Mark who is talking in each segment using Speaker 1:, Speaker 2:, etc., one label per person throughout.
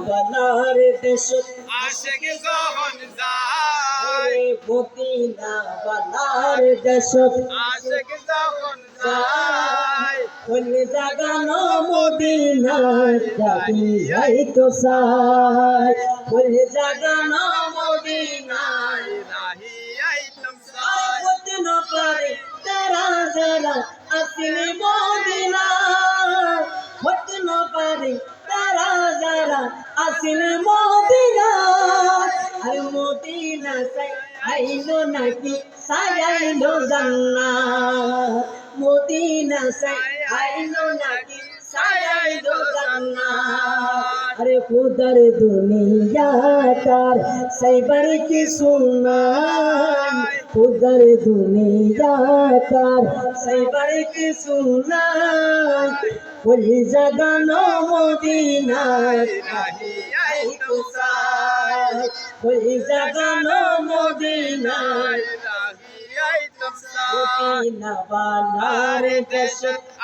Speaker 1: বালার দেশ
Speaker 2: আশিক যখন যায়
Speaker 1: মদিনা বালার দেশ
Speaker 2: আশিক যখন যায়
Speaker 1: ফুল জাগানো মদিনার যাই তো সাই ফুল জাগানো মদিনার
Speaker 2: রাহি আইতম সাই
Speaker 1: হতে না পারে তারা যারা আসিল মদিনা হতে না পারে তারা যারা আসিল মদিনা আর মদিনা সাই আইলো নাকি সাজাইলো জান্নাত মদিনা সাই আইলো নাকি সাজাইলো জান্নাত আরে খুদার দুনিয়া তার সাইবার কি সুনাই খুদার দুনিয়া তার সাইবার কি সুনাই ওই জাগানো মদিনার
Speaker 2: রাহি আইতম
Speaker 1: সাই ওই জাগানো মদিনার
Speaker 2: রাহি আইতম সাই
Speaker 1: মদিনা বালার দেশ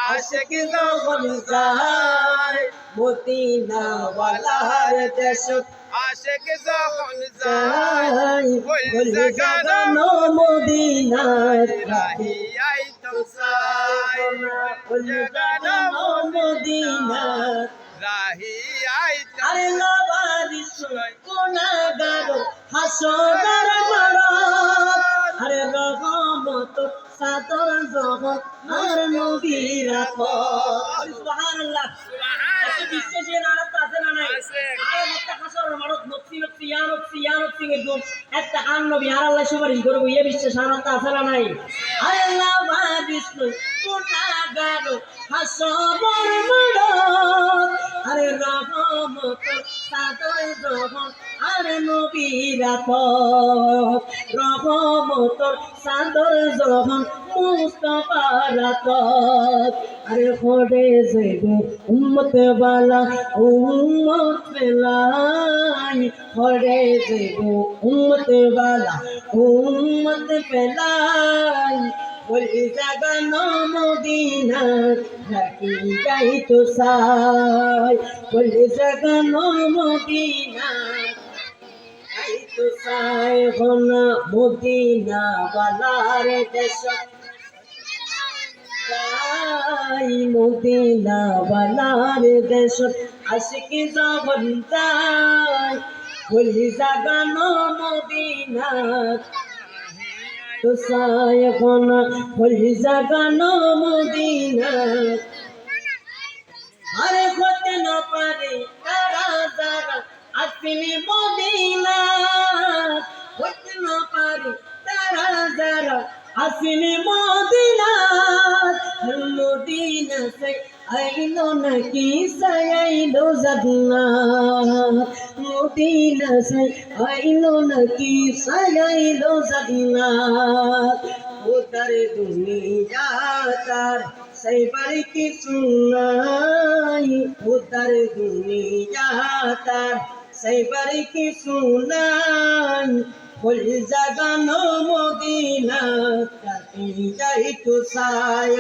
Speaker 2: আশিক
Speaker 1: যখন যায় মদিনা বালার দেশ
Speaker 2: আশিক যখন
Speaker 1: যায়
Speaker 2: যায়
Speaker 1: ওই জাগানো মদিনার
Speaker 2: রাহি আইতম সাই
Speaker 1: ওই জাগানো মদিনার
Speaker 2: রাহি আইতম
Speaker 1: আরে লাবারিশ গুনাহগার হাসরের মাঠ আরে রহমত সাদর জগৎ আর নবীর পথ সুবহানাল্লাহ এত বিশ্বাসের আয়াত আছে না নাই আর একটা হাসরের মাঠ নফসি নফসি ইয়া নফসি ইয়া নফসি এরকম একটা আন নবী আর আল্লাহ সুপারিশ করব এই বিশ্বাস আয়াত আছে না নাই আরে লাবারিশ গুনাহগার হাসরের মাঠ আরে রহমত সাদর জগৎ আর নবীর পথ রহমত সাদর জগৎ মুস্তাফার পথ আরে খোদে জেবে উম্মত বালা উম্মত পেলাই খোদে জেবে উম্মত বালা উম্মত পেলাই ওই জাগানো মদিনা রাখি যাই তো সাই ওই জাগানো মদিনা যাই তো সাই হন মদিনা বালার দেশ যাই মদিনা বালার দেশ আশিকি যখন যায় ওই জাগানো মদিনা তো সায়খন ওই জাগানো মদিনা আরে হতে না পারে তারা যারা আসিনি মদিনা হতে না পারে তারা যারা আসিনি মদিনা মদিনা সে আইলো নাকি সাইলো জান্নাত মদিনা সে আইলো নাকি সাইলো জান্নাত উদার দুনিয়া তার সাইবার কি সুনাই উদার দুনিয়া তার সাইবার কি সুনাই ফুল জাগানো মদিনা যাই তো সাই